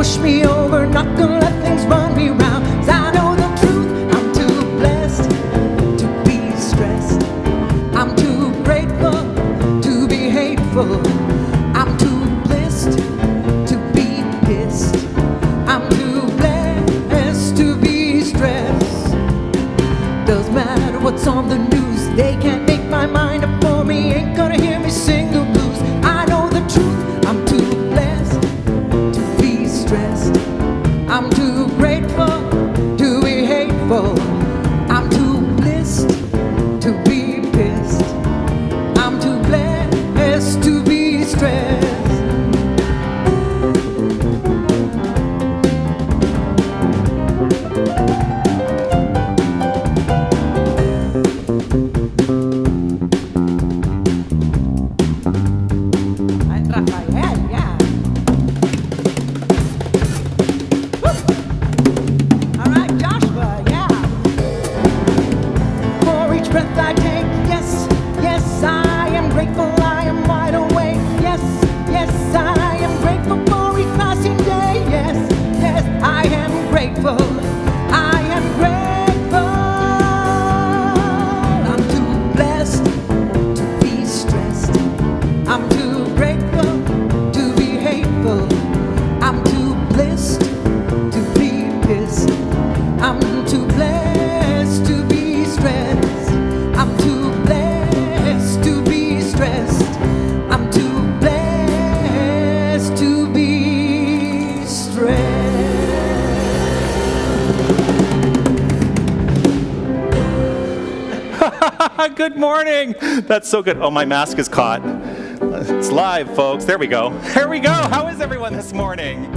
push me over, not gonna let things run me round. 'Cause I know the truth, I'm too blessed to be stressed. I'm too grateful to be hateful. I'm too blessed to be pissed. I'm too blessed to be stressed. Doesn't matter what's on the news, they can't make my mind up for me. Ain't gonna hear me sing the blues. I know the truth, I'm too blessed to be stressed. I'm too grateful to be hateful. I'm too blessed to be pissed. I'm too blessed to be stressed. Good morning. That's so good. Oh, my mask is caught. It's live, folks. There we go. Here we go. How is everyone this morning?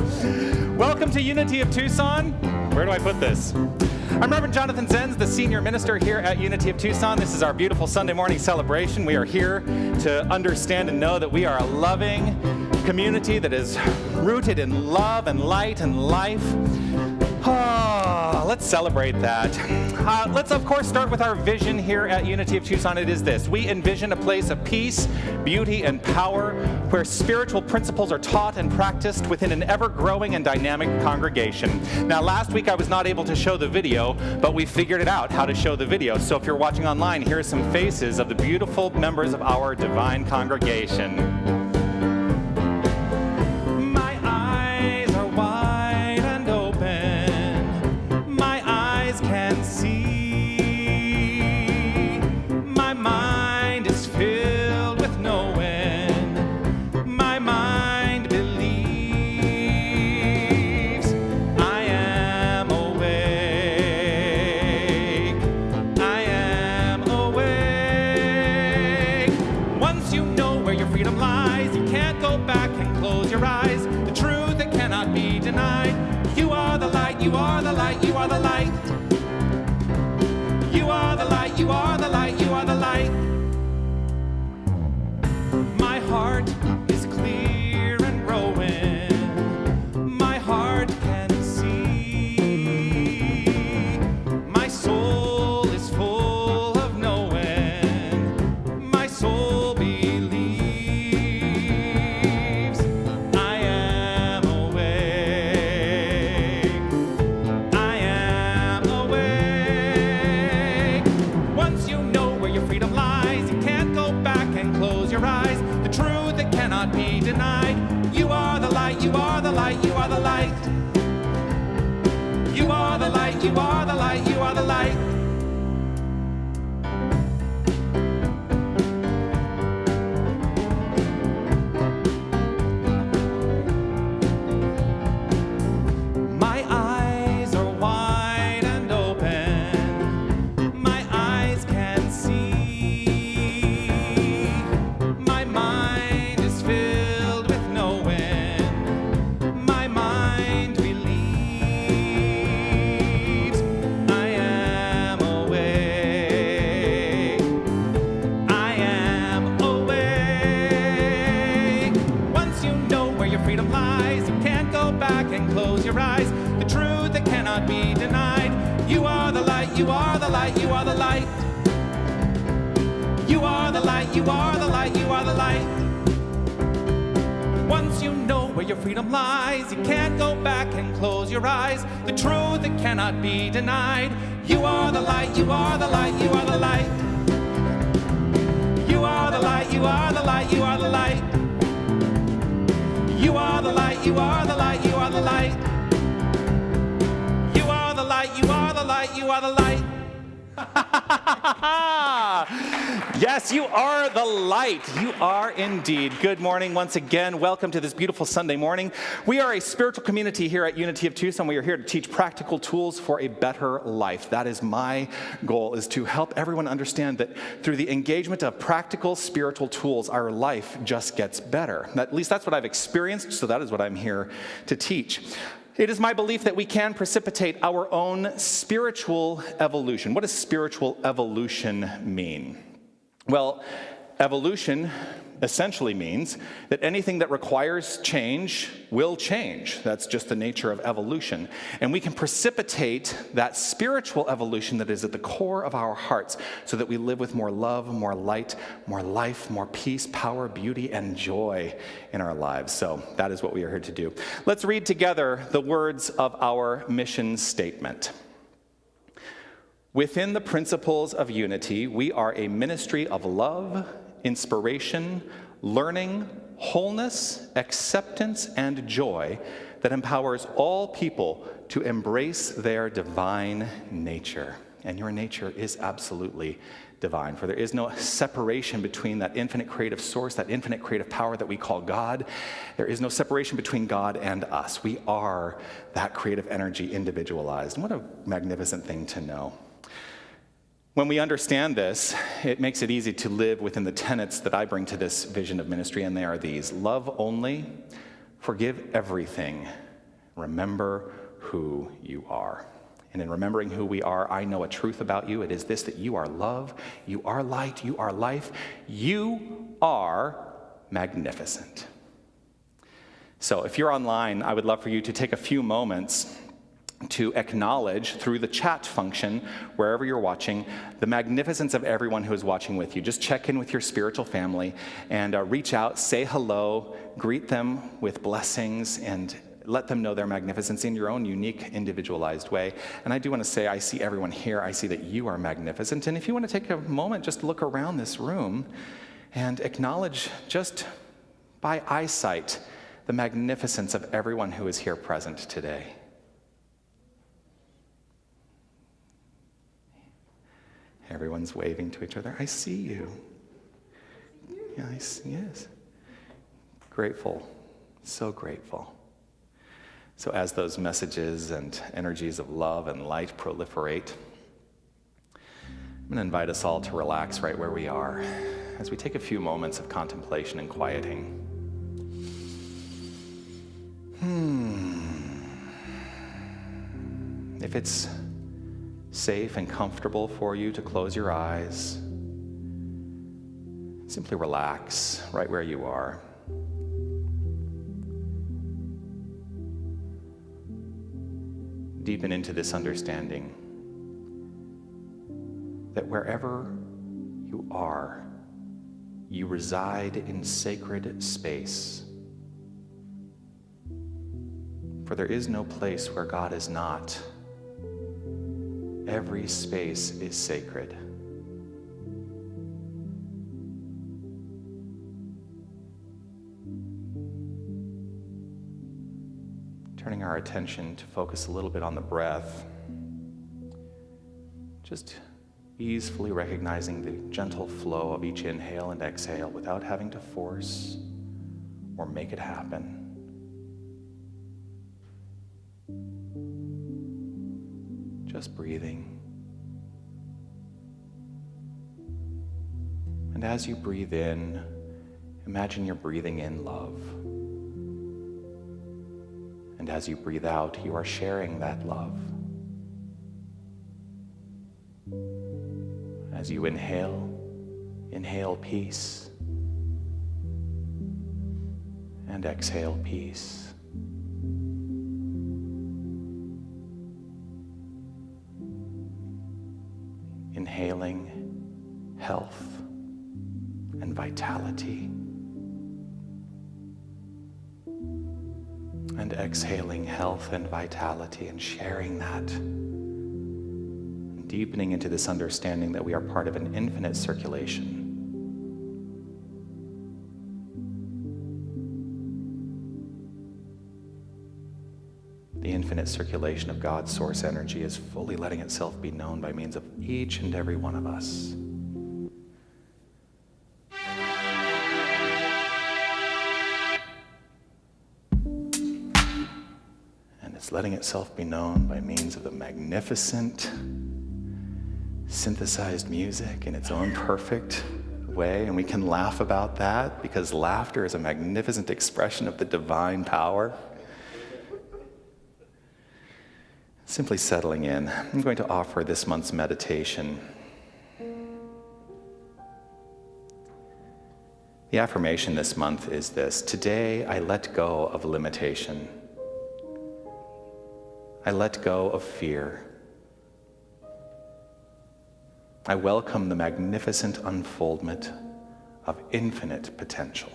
Welcome to Unity of Tucson. Where do I put this? I'm Reverend Jonathan Zenz, the senior minister here at Unity of Tucson. This is our beautiful Sunday morning celebration. We are here to understand and know that we are a loving community that is rooted in love and light and life. Let's celebrate that. Let's, of course, start with our vision here at Unity of Tucson. It is this. We envision a place of peace, beauty, and power where spiritual principles are taught and practiced within an ever-growing and dynamic congregation. Now, last week I was not able to show the video, but we figured it out how to show the video. So if you're watching online, here are some faces of the beautiful members of our divine congregation. You are the light, you are the light. My heart is clear and growing. My heart can see. My soul is full of knowing. My soul believes. I am awake. I am awake. Once you know where your freedom lies, you can't go back and close your eyes. The truth that cannot be denied. You are the light, you are the light, you are the light. You are the light, you are the light, you are the light. My eyes are wide and open. My eyes can see. My mind is filled with knowing. My mind believes. I am awake. I am awake. Once you know where your freedom lies, you can't go back and close your eyes. The truth that cannot be denied. You are the light, you are the light, you are the light. You are the light, you are the light, you are the light. Once you know where your freedom lies. You can't go back and close your eyes. The truth that cannot be denied. You are the light, you are the light, you are the light. You are the light, you are the light, you are the light. You are the light, you are the light, you are the light. You are the light, you are the light, you are the light. Yes, you are the light. You are indeed. Good morning once again. Welcome to this beautiful Sunday morning. We are a spiritual community here at Unity of Tucson. We are here to teach practical tools for a better life. That is my goal, is to help everyone understand that through the engagement of practical spiritual tools, our life just gets better. At least that's what I've experienced, so that is what I'm here to teach. It is my belief that we can precipitate our own spiritual evolution. What does spiritual evolution mean? Well, evolution essentially means that anything that requires change will change. That's just the nature of evolution. And we can precipitate that spiritual evolution that is at the core of our hearts so that we live with more love, more light, more life, more peace, power, beauty, and joy in our lives. So that is what we are here to do. Let's read together the words of our mission statement. Within the principles of unity, we are a ministry of love, inspiration, learning, wholeness, acceptance, and joy that empowers all people to embrace their divine nature. And your nature is absolutely divine, for there is no separation between that infinite creative source, that infinite creative power that we call God. There is no separation between God and us. We are that creative energy individualized. And what a magnificent thing to know. When we understand this, it makes it easy to live within the tenets that I bring to this vision of ministry, and they are these: love only, forgive everything, remember who you are. And in remembering who we are, I know a truth about you. It is this: that you are love, you are light, you are life, you are magnificent. So if you're online, I would love for you to take a few moments to acknowledge through the chat function, wherever you're watching, the magnificence of everyone who is watching with you. Just check in with your spiritual family and reach out, say hello, greet them with blessings, and let them know their magnificence in your own unique, individualized way. And I do want to say, I see everyone here. I see that you are magnificent. And if you want to take a moment, just look around this room and acknowledge just by eyesight the magnificence of everyone who is here present today. Everyone's waving to each other. I see you. Yeah, yes. Grateful. So grateful. So as those messages and energies of love and light proliferate, I'm going to invite us all to relax right where we are as we take a few moments of contemplation and quieting. If it's safe and comfortable for you to close your eyes, simply relax right where you are. Deepen into this understanding that wherever you are, you reside in sacred space. For there is no place where God is not. Every space is sacred. Turning our attention to focus a little bit on the breath, just easily recognizing the gentle flow of each inhale and exhale without having to force or make it happen. Just breathing. And as you breathe in, imagine you're breathing in love. And as you breathe out, you are sharing that love. As you inhale peace. And exhale peace. Inhaling health and vitality. and exhaling health and vitality, and sharing that, and deepening into this understanding that we are part of an infinite circulation. The infinite circulation of God's source energy is fully letting itself be known by means of each and every one of us. And it's letting itself be known by means of the magnificent synthesized music in its own perfect way. And we can laugh about that because laughter is a magnificent expression of the divine power. Simply settling in, I'm going to offer this month's meditation. The affirmation this month is this: today I let go of limitation. I let go of fear. I welcome the magnificent unfoldment of infinite potential.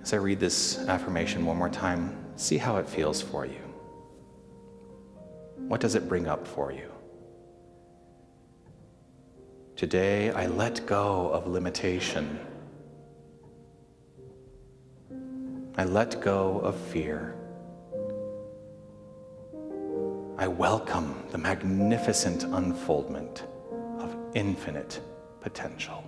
As I read this affirmation one more time, see how it feels for you. What does it bring up for you? Today, I let go of limitation. I let go of fear. I welcome the magnificent unfoldment of infinite potential.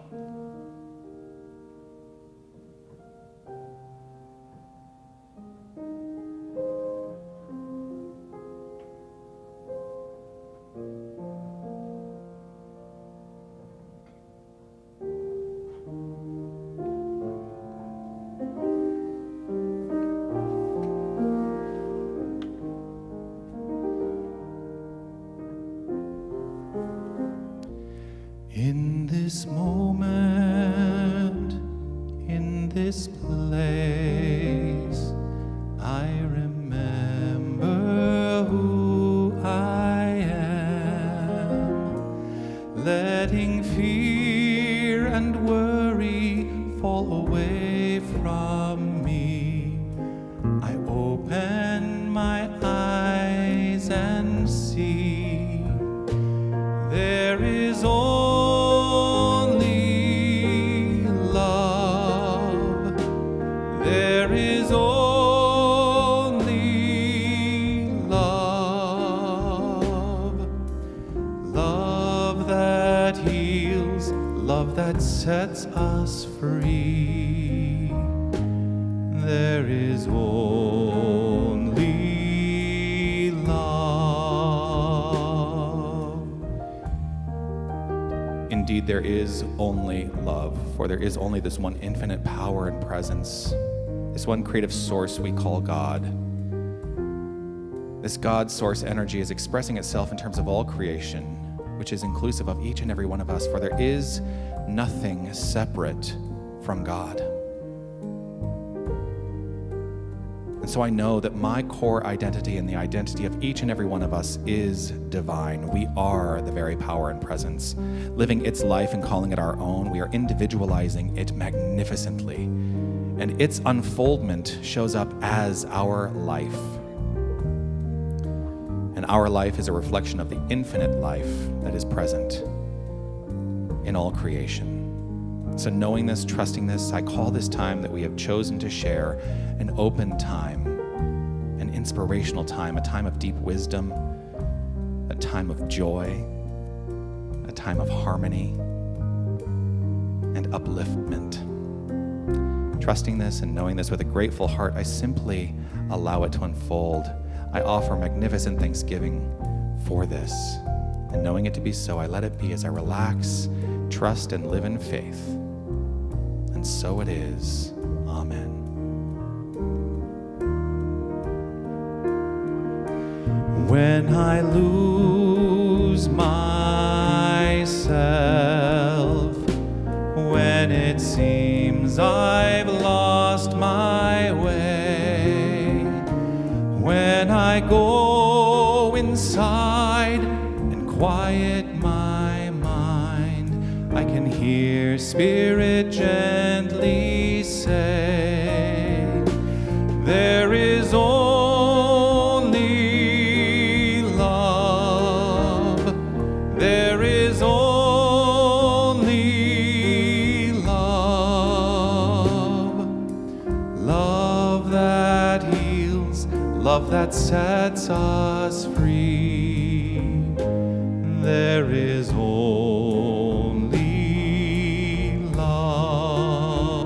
In this moment, in this place, I remember who I am, letting fear and worry fall away from me. I open my eyes and see there is only love. There is only love. Love that heals, love that sets us free. There is only love. Indeed, there is only love, for there is only this one infinite power and presence, this one creative source we call God. This God source energy is expressing itself in terms of all creation, which is inclusive of each and every one of us, for there is nothing separate from God. And so I know that my core identity and the identity of each and every one of us is divine. We are the very power and presence. Living its life and calling it our own, we are individualizing it magnificently. And its unfoldment shows up as our life. And our life is a reflection of the infinite life that is present in all creation. So knowing this, trusting this, I call this time that we have chosen to share an open time, an inspirational time, a time of deep wisdom, a time of joy, a time of harmony and upliftment. Trusting this and knowing this with a grateful heart, I simply allow it to unfold. I offer magnificent thanksgiving for this. And knowing it to be so, I let it be as I relax, trust, and live in faith. And so it is. Amen. When I lose myself, when it seems I've lost my way, when I go inside and quiet my mind, I can hear Spirit gently say, love that sets us free. There is only love,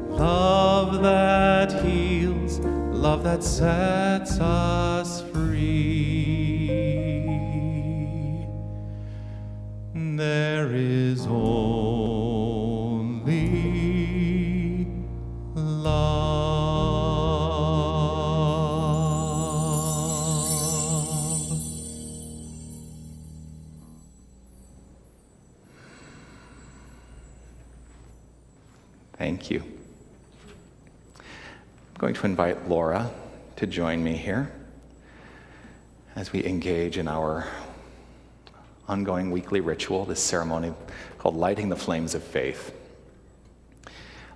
love that heals, love that sets us free. There is only love. Thank you. I'm going to invite Laura to join me here as we engage in our ongoing weekly ritual, this ceremony called Lighting the Flames of Faith.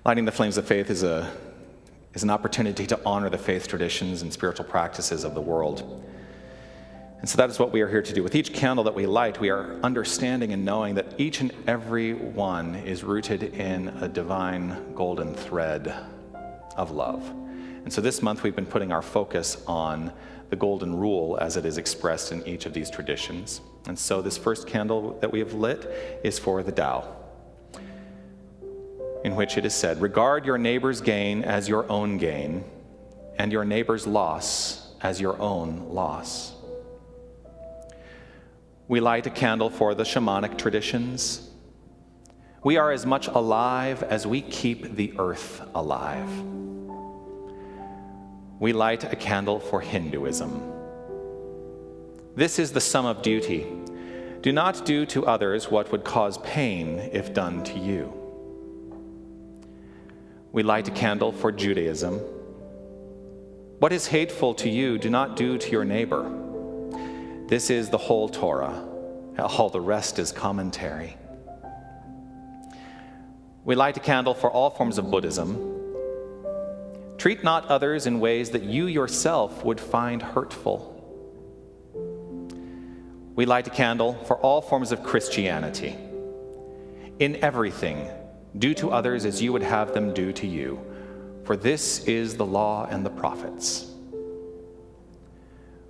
Lighting the Flames of Faith is an opportunity to honor the faith traditions and spiritual practices of the world. And so that is what we are here to do. With each candle that we light, we are understanding and knowing that each and every one is rooted in a divine golden thread of love. And so this month we've been putting our focus on the golden rule as it is expressed in each of these traditions. And so this first candle that we have lit is for the Tao, in which it is said, regard your neighbor's gain as your own gain, and your neighbor's loss as your own loss. We light a candle for the shamanic traditions. We are as much alive as we keep the earth alive. We light a candle for Hinduism. This is the sum of duty. Do not do to others what would cause pain if done to you. We light a candle for Judaism. What is hateful to you, do not do to your neighbor. This is the whole Torah. All the rest is commentary. We light a candle for all forms of Buddhism. Treat not others in ways that you yourself would find hurtful. We light a candle for all forms of Christianity. In everything, do to others as you would have them do to you, for this is the law and the prophets.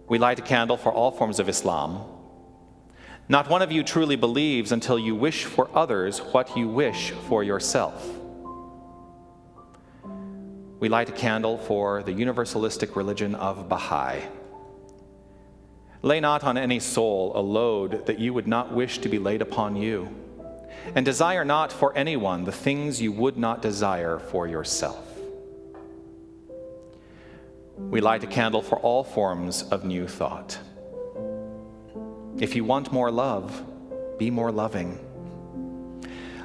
We light a candle for all forms of Islam. Not one of you truly believes until you wish for others what you wish for yourself. We light a candle for the universalistic religion of Baha'i. Lay not on any soul a load that you would not wish to be laid upon you, and desire not for anyone the things you would not desire for yourself. We light a candle for all forms of new thought. If you want more love, be more loving.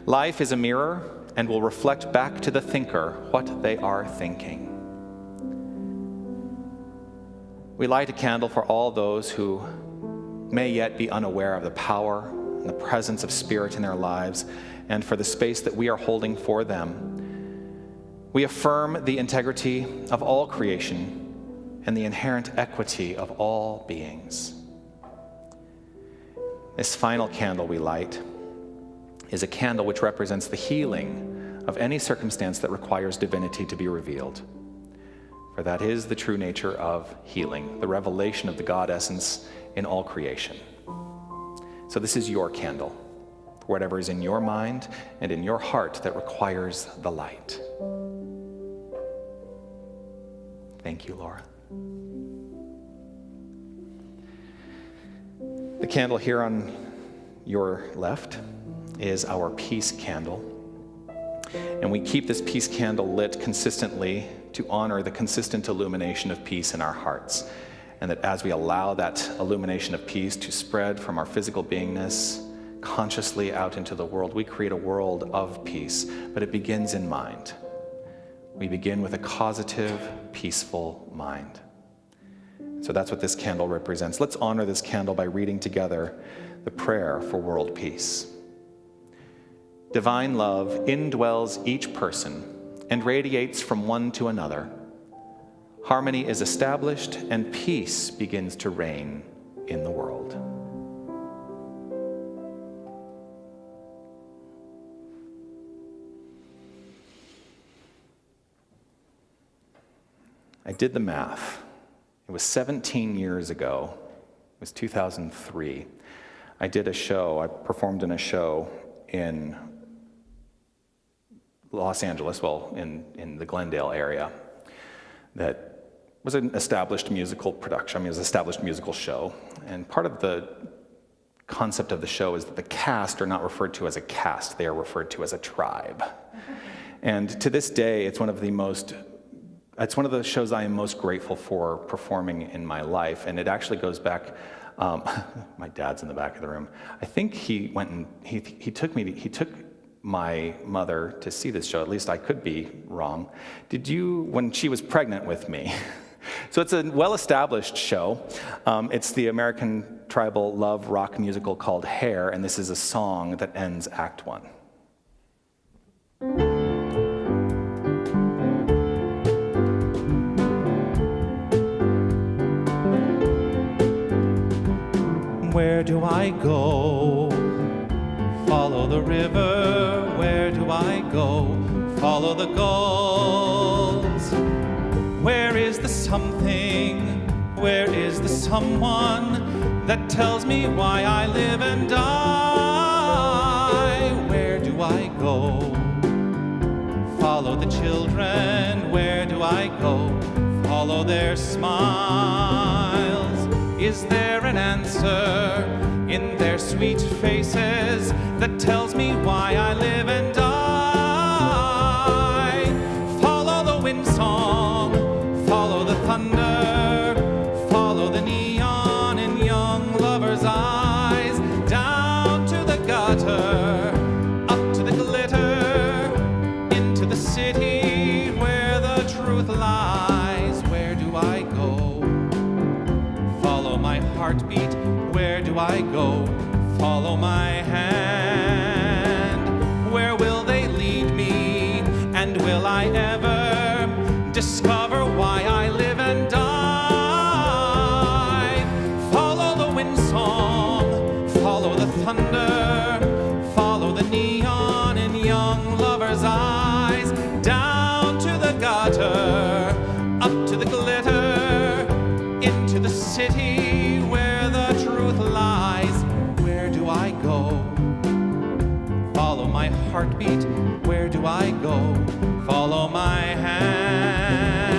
Life is a mirror and will reflect back to the thinker what they are thinking. We light a candle for all those who may yet be unaware of the power and the presence of Spirit in their lives, and for the space that we are holding for them. We affirm the integrity of all creation and the inherent equity of all beings. This final candle we light is a candle which represents the healing of any circumstance that requires divinity to be revealed. For that is the true nature of healing, the revelation of the God essence in all creation. So this is your candle, for whatever is in your mind and in your heart that requires the light. Thank you, Laura. The candle here on your left is our peace candle. And we keep this peace candle lit consistently to honor the consistent illumination of peace in our hearts. And that as we allow that illumination of peace to spread from our physical beingness consciously out into the world, we create a world of peace. But it begins in mind. We begin with a causative, peaceful mind. So that's what this candle represents. Let's honor this candle by reading together the prayer for world peace. Divine love indwells each person and radiates from one to another. Harmony is established and peace begins to reign in the world. I did the math. It was 17 years ago. It was 2003. I did a show, I performed in a show in Los Angeles, well, in the Glendale area, that was an established musical production. I mean, it was an established musical show. And part of the concept of the show is that the cast are not referred to as a cast, they are referred to as a tribe. And to this day, it's one of the shows I am most grateful for performing in my life. And it actually goes back, my dad's in the back of the room. I think he went and he took my mother to see this show. At least I could be wrong. Did you, when she was pregnant with me? So it's a well-established show. It's the American tribal love rock musical called Hair, and this is a song that ends Act 1. Where do I go? Follow the river. Where do I go? Follow the gulls. Where is the something? Where is the someone that tells me why I live and die? Where do I go? Follow the children. Where do I go? Follow their smiles. Is there an answer in their sweet faces that tells me why I live and die? Follow the wind song, follow the thunder, follow the neon in young lovers' eyes, down to the gutter, up to the glitter, into the city where the truth lies. Where do I go? Follow my heartbeat. Where do I go? Follow my hand. Where will they lead me? And will I ever discover why I live and die? Follow the wind song, follow the thunder, follow the neon in young lovers' eyes, down to the gutter, up to the glitter, into the city where the truth lies. Where do I go? Follow my heartbeat. Where do I go? Follow my hand.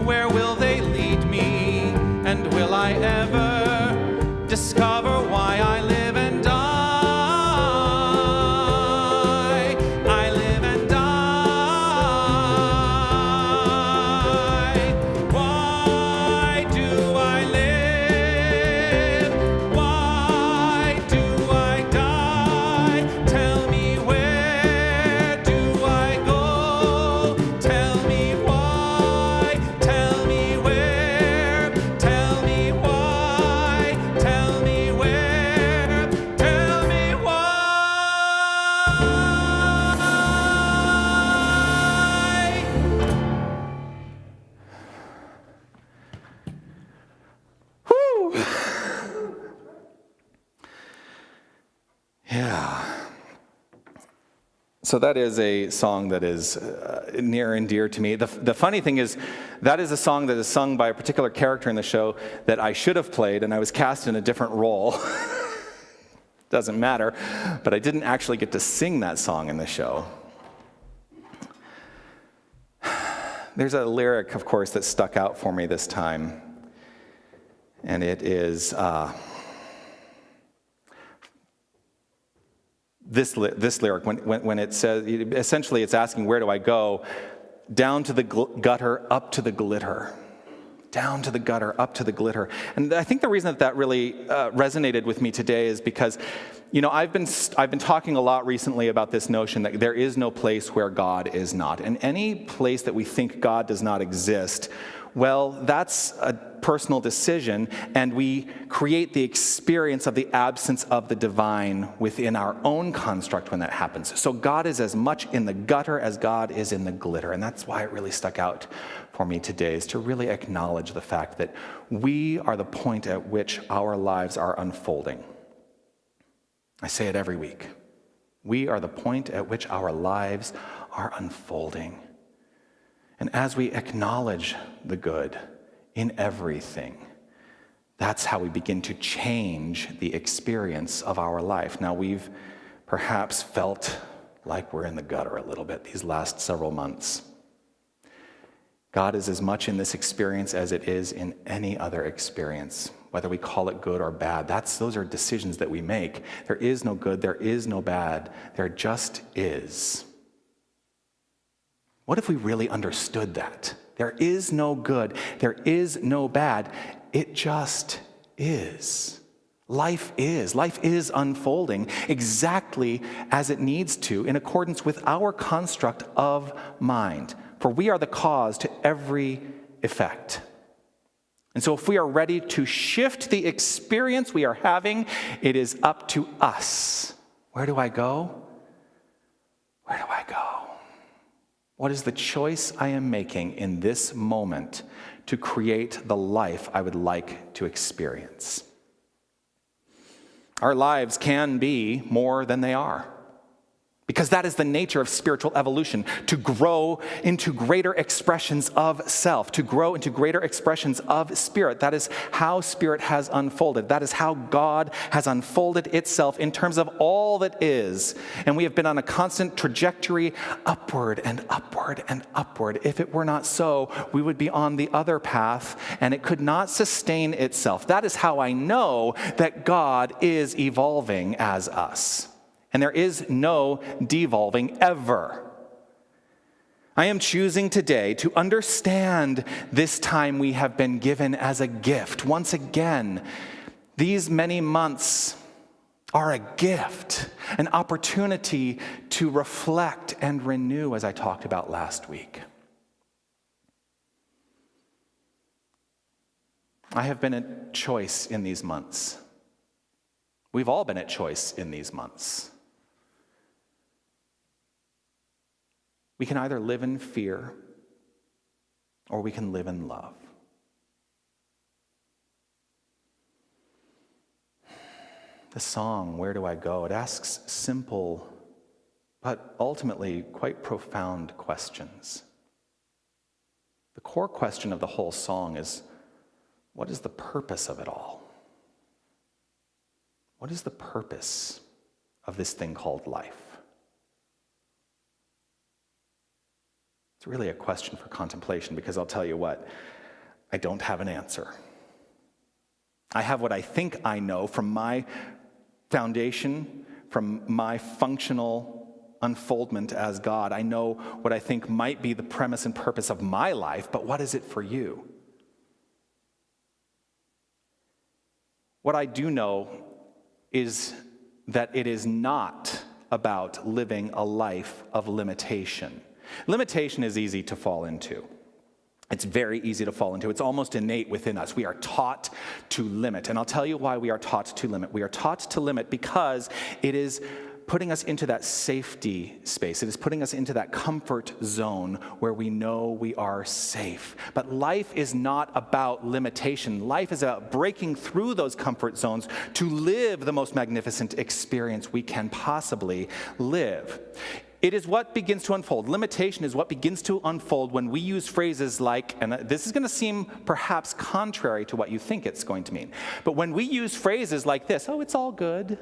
Where will they lead me? And will I ever discover why I live and die? I live and die. Why do I live? Why do I die? Tell me, where do I go? Tell me why. Tell me where. Tell me why. Tell me where. Tell me why. Whew. Yeah. So that is a song that is near and dear to me. The funny thing is, that is a song that is sung by a particular character in the show that I should have played, and I was cast in a different role. Doesn't matter, but I didn't actually get to sing that song in the show. There's a lyric, of course, that stuck out for me this time, and it is this lyric. When it says, essentially it's asking, where do I go? Down to the gutter, up to the glitter. Down to the gutter, up to the glitter. And I think the reason that really resonated with me today is because, you know, I've been talking a lot recently about this notion that there is no place where God is not. And any place that we think God does not exist, well, that's a personal decision, and we create the experience of the absence of the divine within our own construct when that happens. So God is as much in the gutter as God is in the glitter, and that's why it really stuck out for me today, is to really acknowledge the fact that we are the point at which our lives are unfolding. I say it every week. We are the point at which our lives are unfolding. And as we acknowledge the good in everything, that's how we begin to change the experience of our life. Now, we've perhaps felt like we're in the gutter a little bit these last several months. God is as much in this experience as it is in any other experience, whether we call it good or bad. Those are decisions that we make. There is no good, there is no bad, there just is. What if we really understood that? There is no good, there is no bad, it just is. Life is unfolding exactly as it needs to, in accordance with our construct of mind. For we are the cause to every effect. And so if we are ready to shift the experience we are having, it is up to us. Where do I go? Where do I go? What is the choice I am making in this moment to create the life I would like to experience? Our lives can be more than they are, because that is the nature of spiritual evolution, to grow into greater expressions of self, to grow into greater expressions of spirit. That is how spirit has unfolded. That is how God has unfolded itself in terms of all that is. And we have been on a constant trajectory upward and upward and upward. If it were not so, we would be on the other path, and it could not sustain itself. That is how I know that God is evolving as us. And there is no devolving ever. I am choosing today to understand this time we have been given as a gift. Once again, these many months are a gift, an opportunity to reflect and renew, as I talked about last week. I have been at choice in these months. We've all been at choice in these months. We can either live in fear or we can live in love. The song, Where Do I Go? It asks simple but ultimately quite profound questions. The core question of the whole song is, what is the purpose of it all? What is the purpose of this thing called life? It's really a question for contemplation, because I'll tell you what, I don't have an answer. I have what I think I know from my foundation, from my functional unfoldment as God. I know what I think might be the premise and purpose of my life, but what is it for you? What I do know is that it is not about living a life of limitation. Limitation is easy to fall into. It's very easy to fall into. It's almost innate within us. We are taught to limit. And I'll tell you why we are taught to limit. We are taught to limit because it is putting us into that safety space. It is putting us into that comfort zone where we know we are safe. But life is not about limitation. Life is about breaking through those comfort zones to live the most magnificent experience we can possibly live. It is what begins to unfold. Limitation is what begins to unfold when we use phrases like, and this is going to seem perhaps contrary to what you think it's going to mean, but when we use phrases like this, oh, it's all good.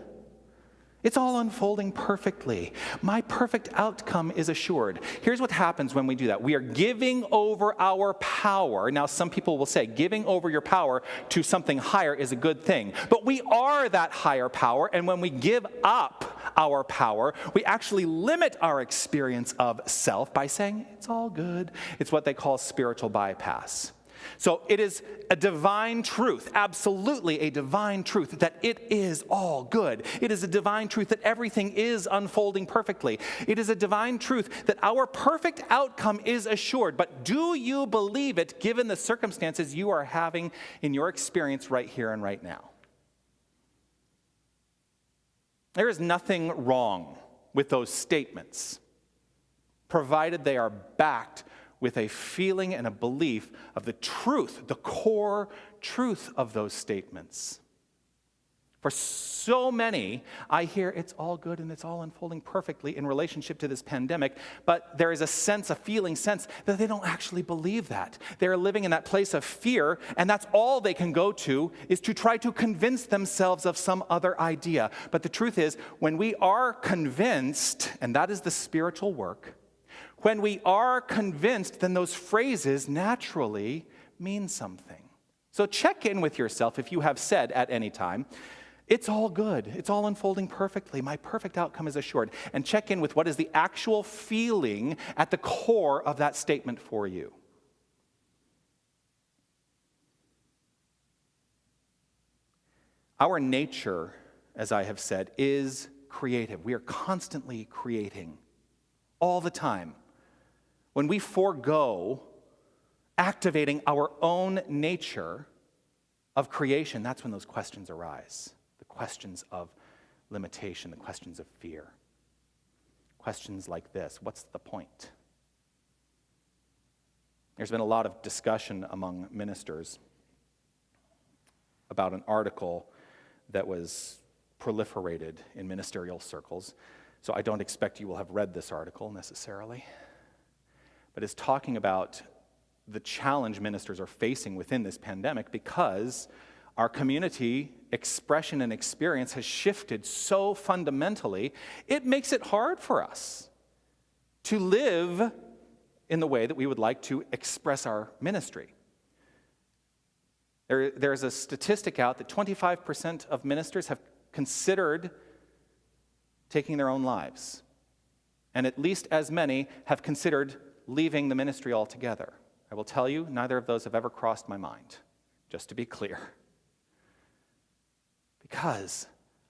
It's all unfolding perfectly. My perfect outcome is assured. Here's what happens when we do that. We are giving over our power. Now, some people will say giving over your power to something higher is a good thing. But we are that higher power, and when we give up our power, we actually limit our experience of self by saying, it's all good. It's what they call spiritual bypass. So it is a divine truth, absolutely a divine truth, that it is all good. It is a divine truth that everything is unfolding perfectly. It is a divine truth that our perfect outcome is assured. But do you believe it given the circumstances you are having in your experience right here and right now? There is nothing wrong with those statements, provided they are backed with a feeling and a belief of the truth, the core truth of those statements. For so many, I hear it's all good and it's all unfolding perfectly in relationship to this pandemic, but there is a feeling sense that they don't actually believe that. They're living in that place of fear, and that's all they can go to is to try to convince themselves of some other idea. But the truth is, when we are convinced, and that is the spiritual work, when we are convinced, then those phrases naturally mean something. So check in with yourself if you have said at any time, it's all good, it's all unfolding perfectly, my perfect outcome is assured. And check in with what is the actual feeling at the core of that statement for you. Our nature, as I have said, is creative. We are constantly creating all the time. When we forego activating our own nature of creation, that's when those questions arise. The questions of limitation, the questions of fear. Questions like this: what's the point? There's been a lot of discussion among ministers about an article that was proliferated in ministerial circles. So I don't expect you will have read this article necessarily. But it's talking about the challenge ministers are facing within this pandemic because our community expression and experience has shifted so fundamentally, it makes it hard for us to live in the way that we would like to express our ministry. There's a statistic out that 25% of ministers have considered taking their own lives, and at least as many have considered leaving the ministry altogether. I will tell you, neither of those have ever crossed my mind, just to be clear. Because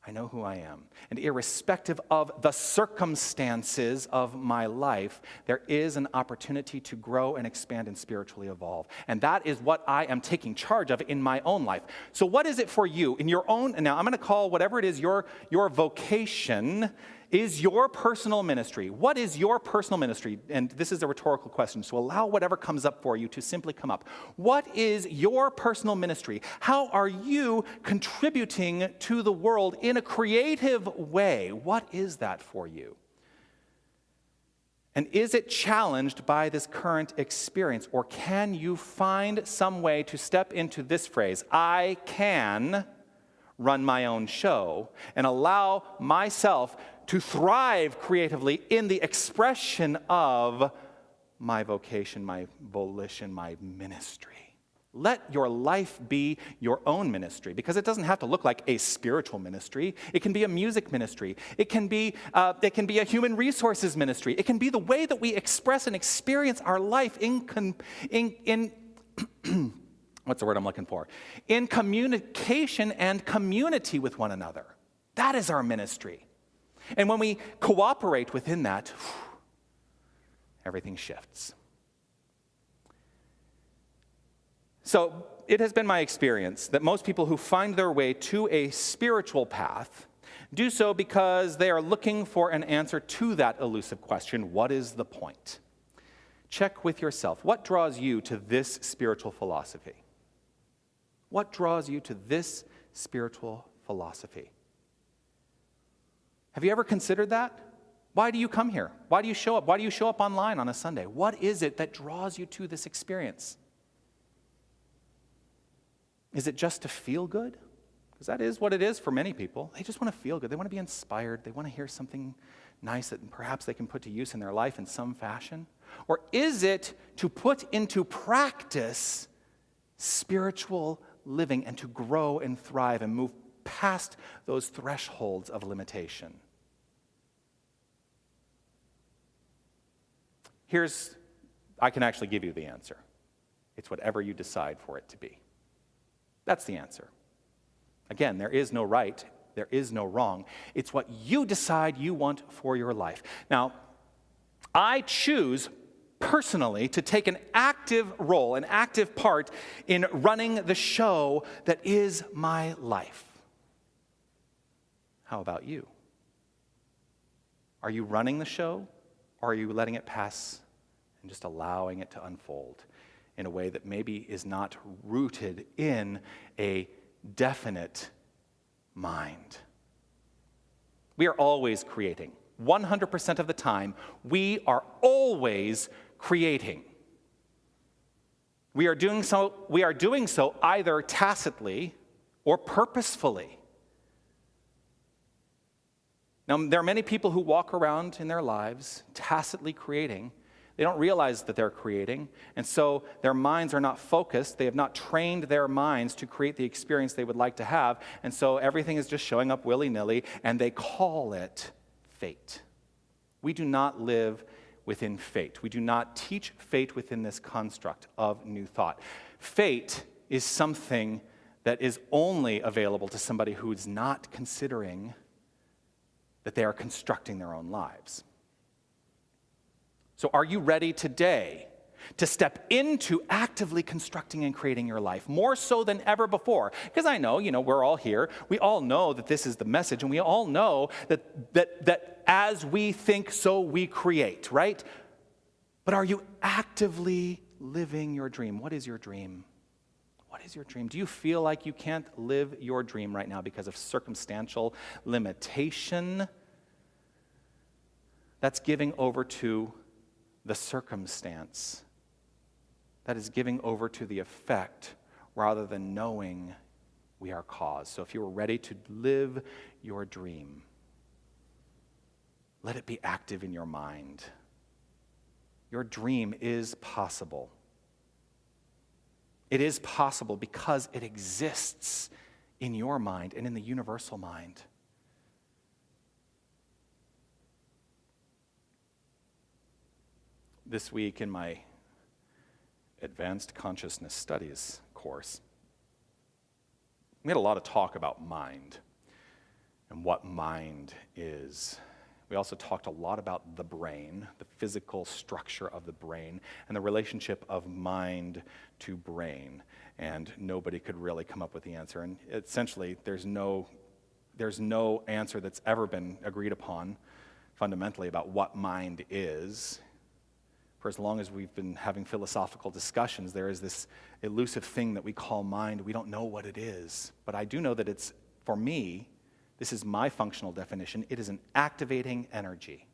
I know who I am. And irrespective of the circumstances of my life, there is an opportunity to grow and expand and spiritually evolve. And that is what I am taking charge of in my own life. So what is it for you in your own, now I'm going to call whatever it is your vocation is your personal ministry. What is your personal ministry? And this is a rhetorical question, so allow whatever comes up for you to simply come up. What is your personal ministry? How are you contributing to the world in a creative way? What is that for you? And is it challenged by this current experience? Or can you find some way to step into this phrase, I can run my own show, and allow myself to thrive creatively in the expression of my vocation, my volition, my ministry. Let your life be your own ministry, because it doesn't have to look like a spiritual ministry. It can be a music ministry. It can be a human resources ministry. It can be the way that we express and experience our life in what's the word I'm looking for? In communication and community with one another. That is our ministry. And when we cooperate within that, everything shifts. So it has been my experience that most people who find their way to a spiritual path do so because they are looking for an answer to that elusive question, what is the point? Check with yourself. What draws you to this spiritual philosophy? What draws you to this spiritual philosophy? Have you ever considered that? Why do you come here? Why do you show up? Why do you show up online on a Sunday? What is it that draws you to this experience? Is it just to feel good? Because that is what it is for many people. They just want to feel good. They want to be inspired. They want to hear something nice that perhaps they can put to use in their life in some fashion. Or is it to put into practice spiritual living and to grow and thrive and move past those thresholds of limitation? I can actually give you the answer. It's whatever you decide for it to be. That's the answer. Again, there is no right, there is no wrong. It's what you decide you want for your life. Now, I choose personally to take an active role, an active part in running the show that is my life. How about you? Are you running the show, or are you letting it pass and just allowing it to unfold in a way that maybe is not rooted in a definite mind. We are always creating. 100% of the time, we are always creating. We are doing so either tacitly or purposefully. Now, there are many people who walk around in their lives tacitly creating. They don't realize that they're creating, and so their minds are not focused. They have not trained their minds to create the experience they would like to have, and so everything is just showing up willy-nilly, and they call it fate. We do not live within fate. We do not teach fate within this construct of new thought. Fate is something that is only available to somebody who is not considering that they are constructing their own lives. So are you ready today to step into actively constructing and creating your life, more so than ever before? Because I know, we're all here. We all know that this is the message, and we all know that as we think, so we create, right? But are you actively living your dream? What is your dream? What is your dream? Do you feel like you can't live your dream right now because of circumstantial limitation? That's giving over to the circumstance. That is giving over to the effect rather than knowing we are cause. So if you are ready to live your dream, let it be active in your mind. Your dream is possible. It is possible because it exists in your mind and in the universal mind. This week in my Advanced Consciousness Studies course, we had a lot of talk about mind and what mind is. We also talked a lot about the brain, the physical structure of the brain, and the relationship of mind to brain. And nobody could really come up with the answer. And essentially, there's no answer that's ever been agreed upon fundamentally about what mind is. For as long as we've been having philosophical discussions, there is this elusive thing that we call mind. We don't know what it is. But I do know that it's, for me, this is my functional definition, it is an activating energy.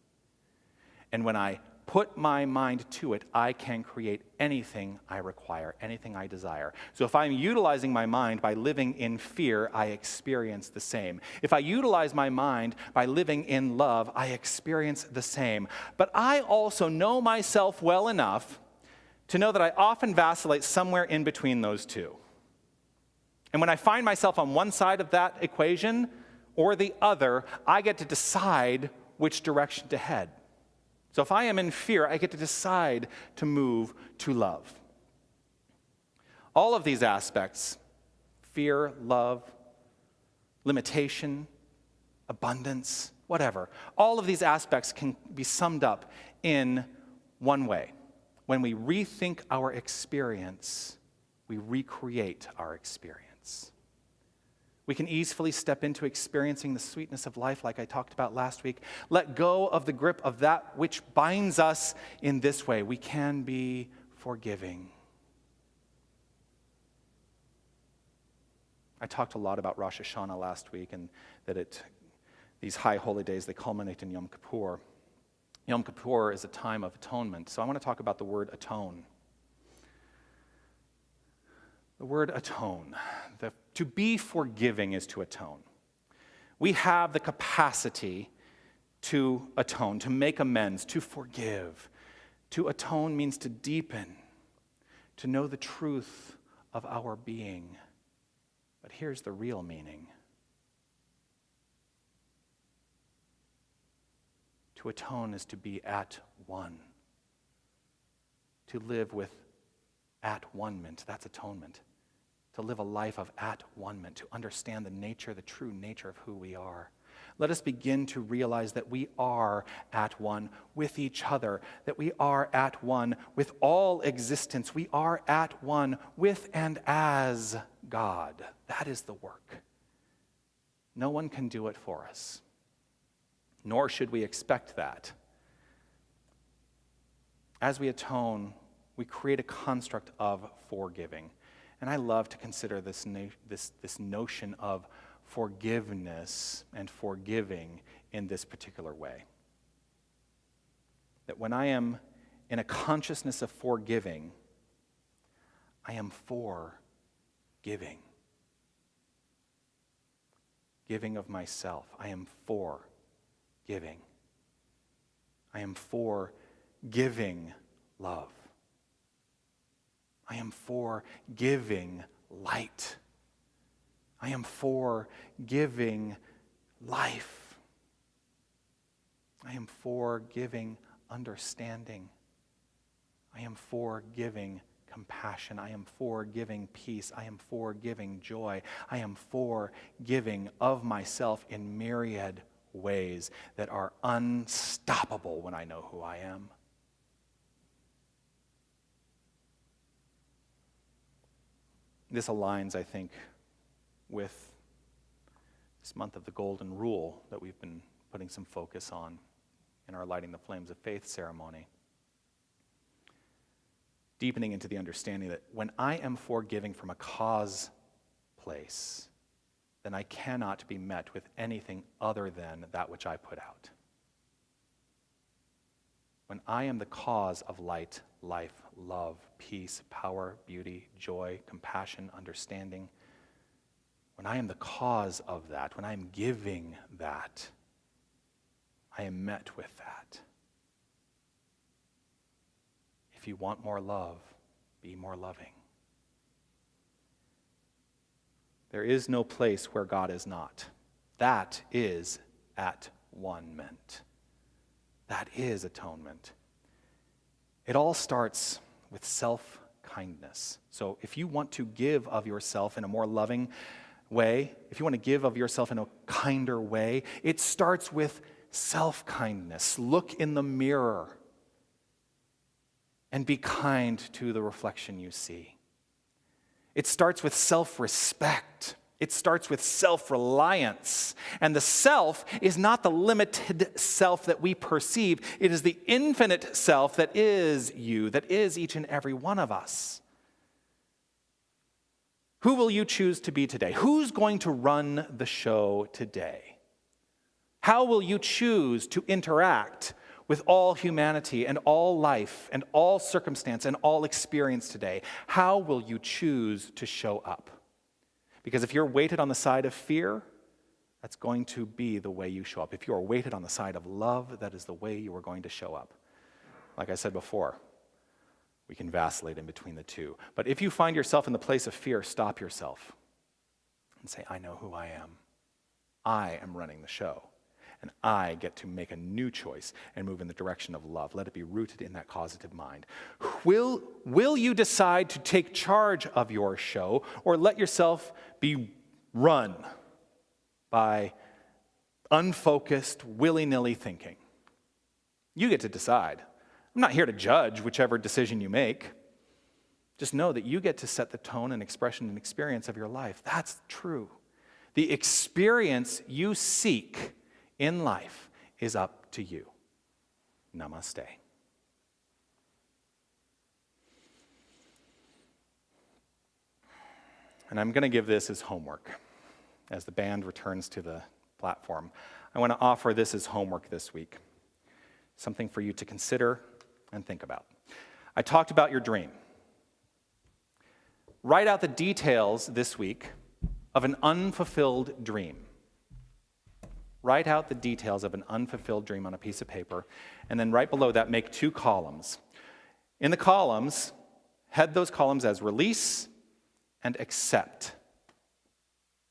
And when I put my mind to it, I can create anything I require, anything I desire. So if I'm utilizing my mind by living in fear, I experience the same. If I utilize my mind by living in love, I experience the same. But I also know myself well enough to know that I often vacillate somewhere in between those two. And when I find myself on one side of that equation or the other, I get to decide which direction to head. So if I am in fear, I get to decide to move to love. All of these aspects, fear, love, limitation, abundance, whatever, all of these aspects can be summed up in one way. When we rethink our experience, we recreate our experience. We can easily step into experiencing the sweetness of life like I talked about last week. Let go of the grip of that which binds us in this way. We can be forgiving. I talked a lot about Rosh Hashanah last week and that these high holy days, they culminate in Yom Kippur. Yom Kippur is a time of atonement. So I want to talk about the word atone. The word atone. To be forgiving is to atone. We have the capacity to atone, to make amends, to forgive. To atone means to deepen, to know the truth of our being. But here's the real meaning. To atone is to be at one. To live with at-one-ment, that's atonement. To live a life of at-one-ment, to understand the true nature of who we are. Let us begin to realize that we are at one with each other, that we are at one with all existence. We are at one with and as God. That is the work. No one can do it for us, nor should we expect that. As we atone, we create a construct of forgiving. And I love to consider this notion of forgiveness and forgiving in this particular way. That when I am in a consciousness of forgiving, I am for giving. Giving of myself. I am for giving. I am for giving love. I am for giving light. I am for giving life. I am for giving understanding. I am for giving compassion. I am for giving peace. I am for giving joy. I am for giving of myself in myriad ways that are unstoppable when I know who I am. This aligns, I think, with this month of the Golden Rule that we've been putting some focus on in our Lighting the Flames of Faith ceremony. Deepening into the understanding that when I am forgiving from a cause place, then I cannot be met with anything other than that which I put out. When I am the cause of light, life, love, peace, power, beauty, joy, compassion, understanding, when I am the cause of that, when I am giving that, I am met with that. If you want more love, be more loving. There is no place where God is not. That is at-one-ment. That is atonement. It all starts with self-kindness. So if you want to give of yourself in a more loving way, if you want to give of yourself in a kinder way, it starts with self-kindness. Look in the mirror and be kind to the reflection you see. It starts with self-respect. It starts with self-reliance. And the self is not the limited self that we perceive. It is the infinite self that is you, that is each and every one of us. Who will you choose to be today? Who's going to run the show today? How will you choose to interact with all humanity and all life and all circumstance and all experience today? How will you choose to show up? Because if you're weighted on the side of fear, that's going to be the way you show up. If you are weighted on the side of love, that is the way you are going to show up. Like I said before, we can vacillate in between the two. But if you find yourself in the place of fear, stop yourself and say, I know who I am. I am running the show. And I get to make a new choice and move in the direction of love. Let it be rooted in that causative mind. Will you decide to take charge of your show or let yourself be run by unfocused, willy-nilly thinking? You get to decide. I'm not here to judge whichever decision you make. Just know that you get to set the tone and expression and experience of your life. That's true. The experience you seek in life is up to you. Namaste. And I'm going to give this as homework. As the band returns to the platform, I want to offer this as homework this week. Something for you to consider and think about. I talked about your dream. Write out the details this week of an unfulfilled dream. Write out the details of an unfulfilled dream on a piece of paper, and then right below that, make 2 columns. In the columns, head those columns as release and accept.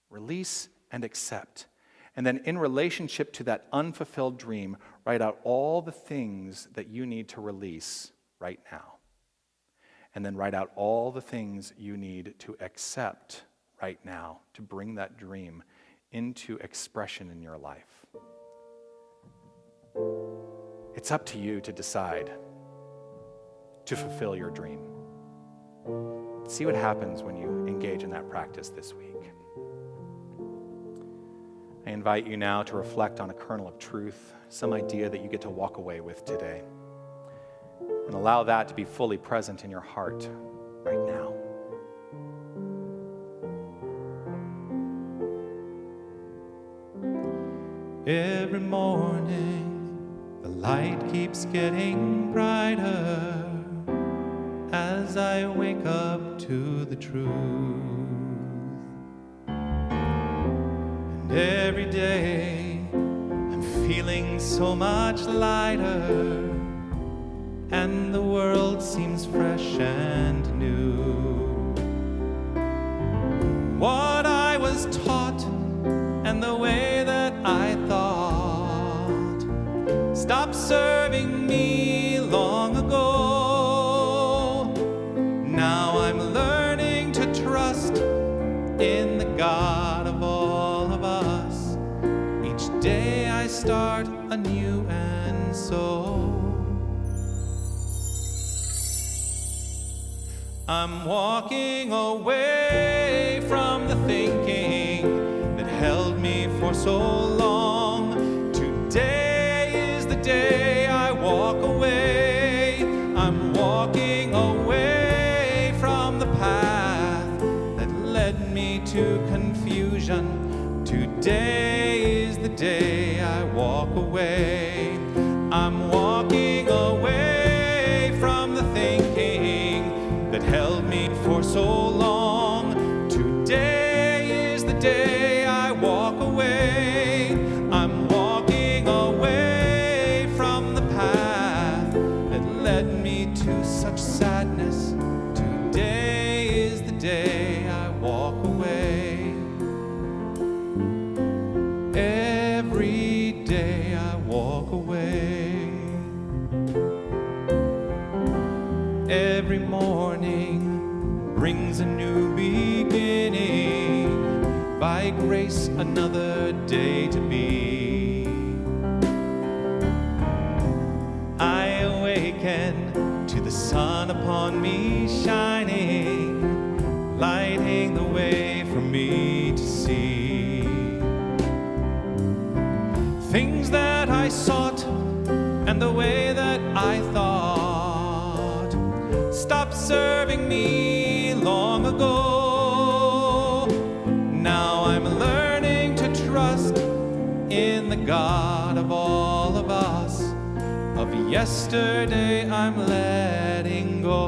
Release and accept. And then in relationship to that unfulfilled dream, write out all the things that you need to release right now. And then write out all the things you need to accept right now to bring that dream into expression in your life. It's up to you to decide to fulfill your dream. See what happens when you engage in that practice this week. I invite you now to reflect on a kernel of truth, some idea that you get to walk away with today, and allow that to be fully present in your heart right now. light keeps getting brighter as I wake up to the truth. And every day I'm feeling so much lighter, and the world seems fresh and new. What I was taught and the way that I thought stopped serving me long ago. Now I'm learning to trust in the God of all of us. Each day I start anew, and so I'm walking away from the thinking that held me for so long. Today is the day I walk away. I'm walking away from the path that led me to confusion. Today is the day I walk away. I'm walking away from the thinking that held me for so long. Today is the day I walk away. I'm walking away from the path that led me to such sadness. Today is the day I walk away. Every day I walk away. Every morning brings a new beginning. By grace, another day to be. I awaken to the sun upon me shining, lighting the way for me to see things that I sought and the way that I thought stopped serving me long ago. Now I'm learning to trust in the God of all of us. Of yesterday I'm letting go.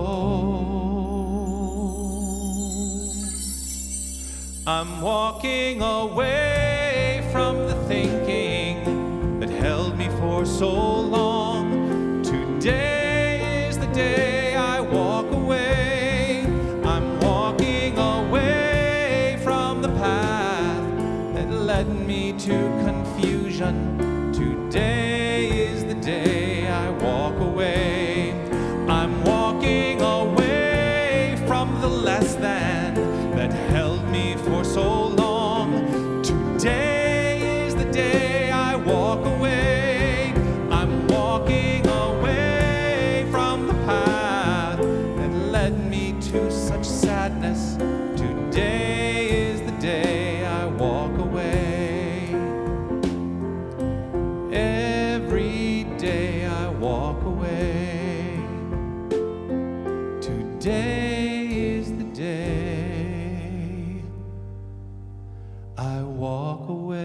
I'm walking away from the thinking that held me for so long. Today is the day I walk away. I'm walking away from the path that led me to confusion. Today is the day I walk away. I'm walking away from the less than that held me for so long. Today is the day I walk away. I'm walking away from the path that led me to such sadness. Today is the day I walk away. Every day I walk away. Today is the day I walk away.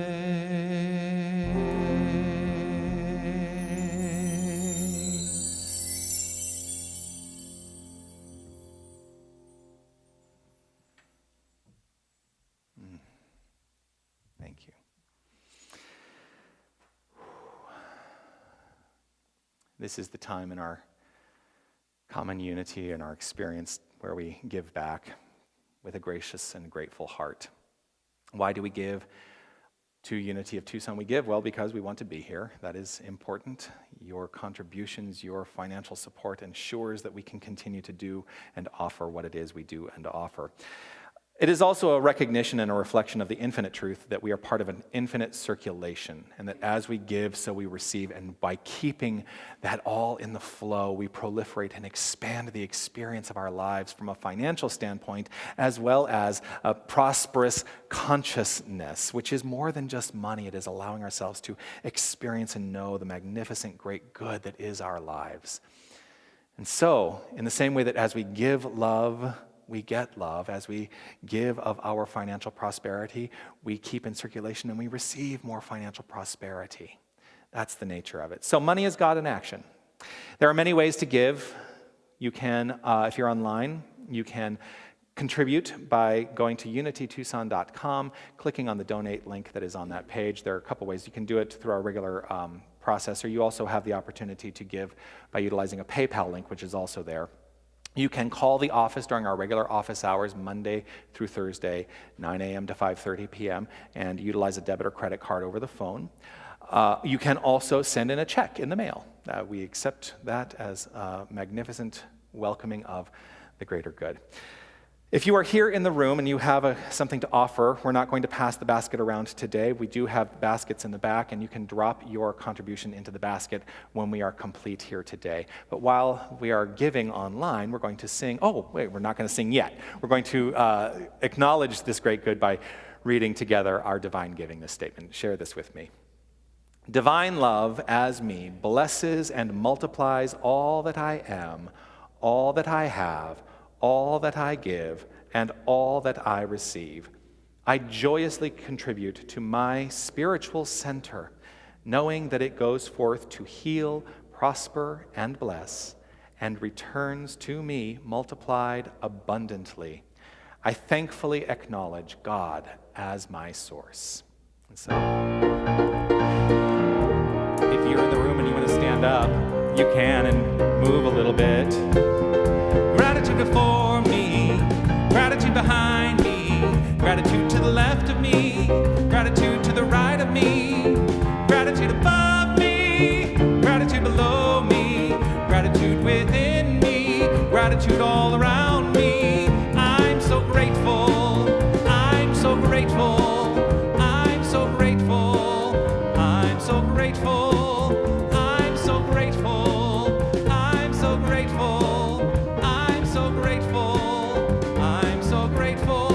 Thank you. This is the time in our common unity and our experience where we give back with a gracious and grateful heart. Why do we give to Unity of Tucson? We give, well, because we want to be here. That is important. Your contributions, your financial support ensures that we can continue to do and offer what it is we do and offer. It is also a recognition and a reflection of the infinite truth that we are part of an infinite circulation, and that as we give, so we receive, and by keeping that all in the flow, we proliferate and expand the experience of our lives from a financial standpoint, as well as a prosperous consciousness, which is more than just money. It is allowing ourselves to experience and know the magnificent, great good that is our lives. And so, in the same way that as we give love, we get love. As we give of our financial prosperity, we keep in circulation and we receive more financial prosperity. That's the nature of it. So money is God in action. There are many ways to give. You can, if you're online, you can contribute by going to unitytucson.com, clicking on the donate link that is on that page. There are a couple ways. You can do it through our regular process, or you also have the opportunity to give by utilizing a PayPal link, which is also there. You can call the office during our regular office hours, Monday through Thursday, 9 a.m. to 5:30 p.m., and utilize a debit or credit card over the phone. You can also send in a check in the mail. We accept that as a magnificent welcoming of the greater good. If you are here in the room and you have something to offer, we're not going to pass the basket around today. We do have baskets in the back, and you can drop your contribution into the basket when we are complete here today. But while we are giving online, we're going to sing. Oh, wait, we're not going to sing yet. We're going to acknowledge this great good by reading together our divine giving, this statement. Share this with me. Divine love as me blesses and multiplies all that I am, all that I have, all that I give, and all that I receive. I joyously contribute to my spiritual center, knowing that it goes forth to heal, prosper, and bless, and returns to me multiplied abundantly. I thankfully acknowledge God as my source. And so, if you're in the room and you want to stand up, you can and move a little bit. Gratitude before me, gratitude behind me, gratitude to the left of me, gratitude to the right of me, gratitude above me, gratitude below me, gratitude within me, gratitude all around me. I'm so grateful, I'm so grateful, I'm so grateful, I'm so grateful, I'm so grateful, I'm so grateful.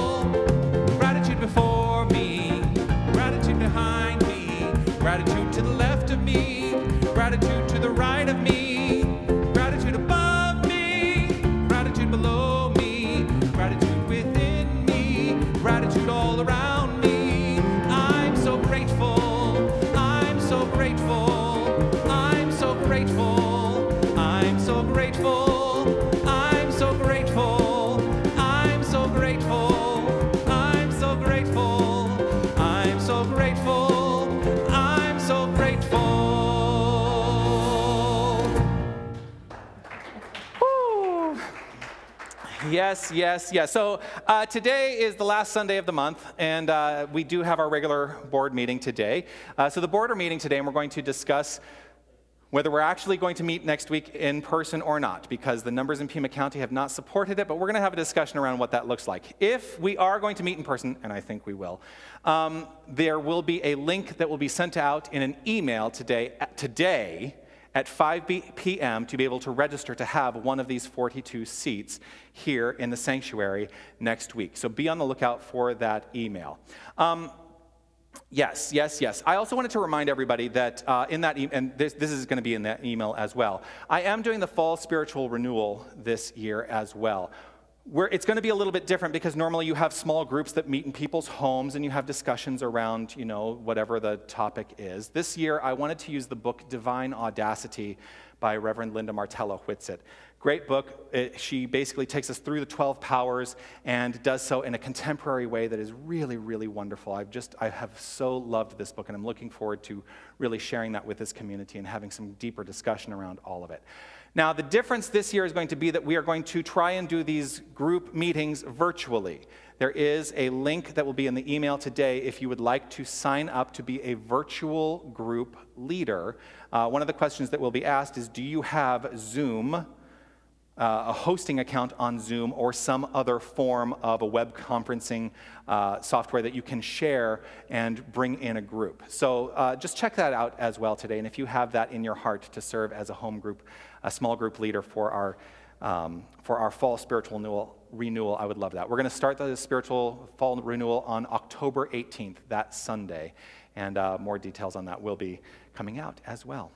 Gratitude to the left of me, gratitude to the right of me, gratitude above me, gratitude below me, gratitude within me, gratitude all around me. I'm so grateful, I'm so grateful, I'm so grateful, I'm so grateful, I'm so grateful, I'm so grateful, I'm so grateful, I'm so grateful. So grateful. Woo. Yes. So today is the last Sunday of the month, and we do have our regular board meeting today. So the board are meeting today, and we're going to discuss whether we're actually going to meet next week in person or not, because the numbers in Pima County have not supported it, but we're going to have a discussion around what that looks like. If we are going to meet in person, and I think we will, there will be a link that will be sent out in an email today at 5 p.m. to be able to register to have one of these 42 seats here in the sanctuary next week. So be on the lookout for that email. Yes. I also wanted to remind everybody that in that and this is going to be in that email as well. I am doing the fall spiritual renewal this year as well. It's going to be a little bit different because normally you have small groups that meet in people's homes and you have discussions around, whatever the topic is. This year, I wanted to use the book Divine Audacity by Reverend Linda Martello Whitsitt. Great book. She basically takes us through the 12 powers and does so in a contemporary way that is really, really wonderful. I have so loved this book, and I'm looking forward to really sharing that with this community and having some deeper discussion around all of it. Now, the difference this year is going to be that we are going to try and do these group meetings virtually. There is a link that will be in the email today if you would like to sign up to be a virtual group leader. One of the questions that will be asked is, do you have Zoom, a hosting account on Zoom, or some other form of a web conferencing software that you can share and bring in a group? So just check that out as well today. And if you have that in your heart to serve as a home group, a small group leader for our fall spiritual renewal, I would love that. We're going to start the spiritual fall renewal on October 18th, that Sunday. And more details on that will be coming out as well.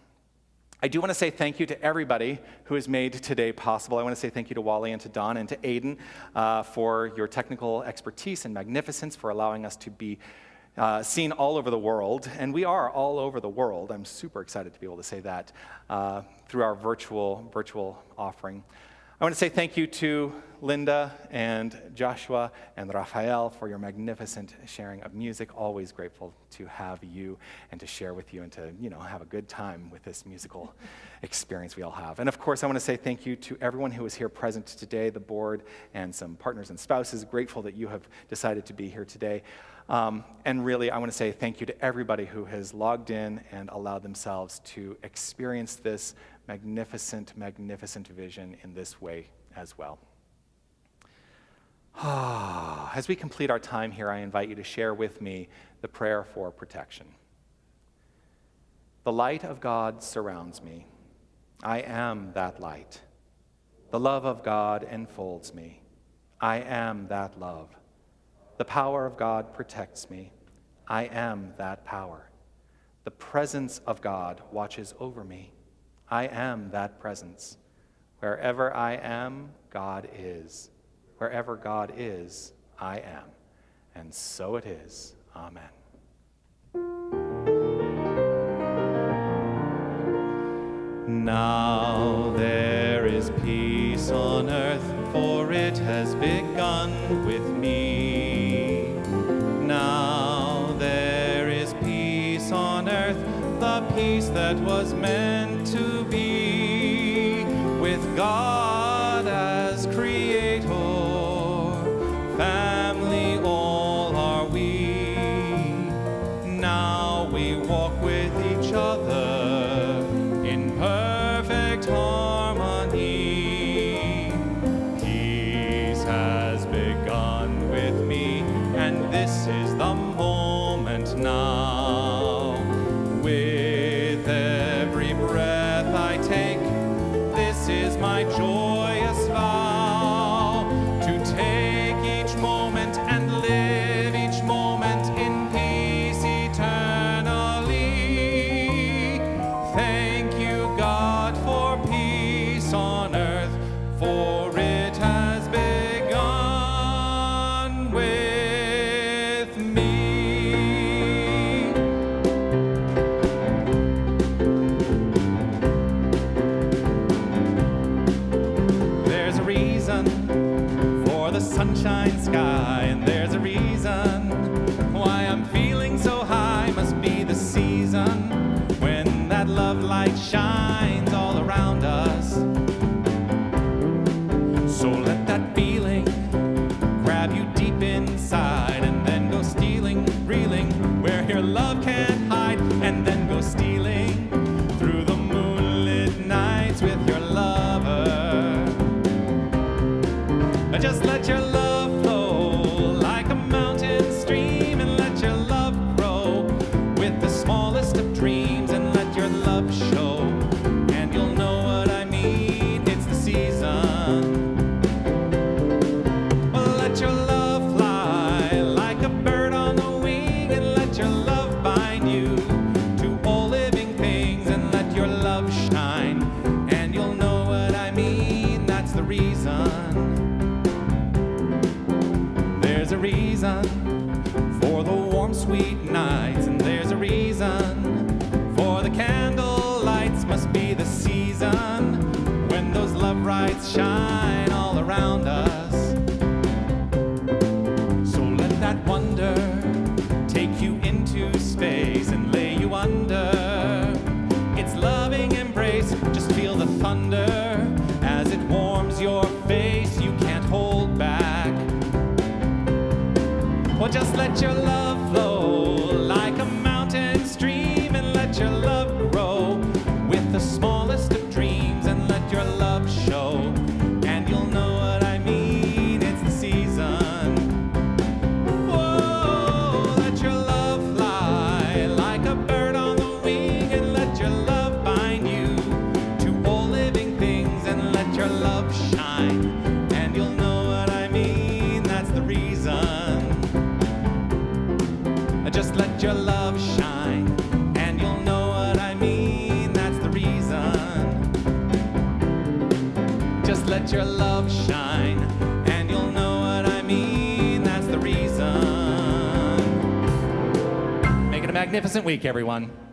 I do want to say thank you to everybody who has made today possible. I want to say thank you to Wally and to Don and to Aiden for your technical expertise and magnificence, for allowing us to be seen all over the world, and we are all over the world. I'm super excited to be able to say that through our virtual offering. I want to say thank you to Linda and Joshua and Rafael for your magnificent sharing of music. Always grateful to have you and to share with you and to, have a good time with this musical experience we all have. And of course, I want to say thank you to everyone who is here present today, the board and some partners and spouses. Grateful that you have decided to be here today. And really, I want to say thank you to everybody who has logged in and allowed themselves to experience this magnificent vision in this way as well. As we complete our time here, I invite you to share with me the prayer for protection. The light of God surrounds me. I am that light. The love of God enfolds me. I am that love. The power of God protects me. I am that power. The presence of God watches over me. I am that presence. Wherever I am, God is. Wherever God is, I am. And so it is. Amen. Now there is peace on earth, for it has begun with me. Now there is peace on earth, the peace that was meant to be, with God as creator, family all are we. Now we walk with each other in perfect harmony. Peace has begun with me, and this is the moment now. With every breath I take, this is my joyous vow, to take each moment and live each moment in peace eternally. Thank you, God, for peace on earth, for it has begun with me. There's a reason for the sunshine sky, and there's a reason why I'm feeling so high. Must be the season when that love light shines all around us. So let that feeling grab you deep inside, and then go stealing, reeling where your love can't hide, and then go stealing through the moonlit nights with your lover. Just let your love flow like a mountain stream, and let your love grow with the smallest of dreams, and let your love show, and you'll know what I mean. It's the season. Well, let your love fly like a bird on the wing, and let your love bind you to all living things, and let your love shine, and you'll know what I mean. That's the reason. There's a reason for the warm, sweet nights, and there's a reason for the candle lights. Must be the season when those love lights shine all around us. So let that wonder take you into space and lay you under its loving embrace. Just feel the thunder as it warms your face. You can't hold back. Well, just let your love flow like a mountain stream, and let your love grow with the smallest of dreams, and let your love show, and you'll know what I mean. It's the season. Whoa, let your love fly like a bird on the wing, and let your love bind you to all living things, and let your love shine, and you'll know what I mean. That's the reason. Just let your love shine, and you'll know what I mean. That's the reason. Just let your love shine, and you'll know what I mean. That's the reason. magnificent week, everyone.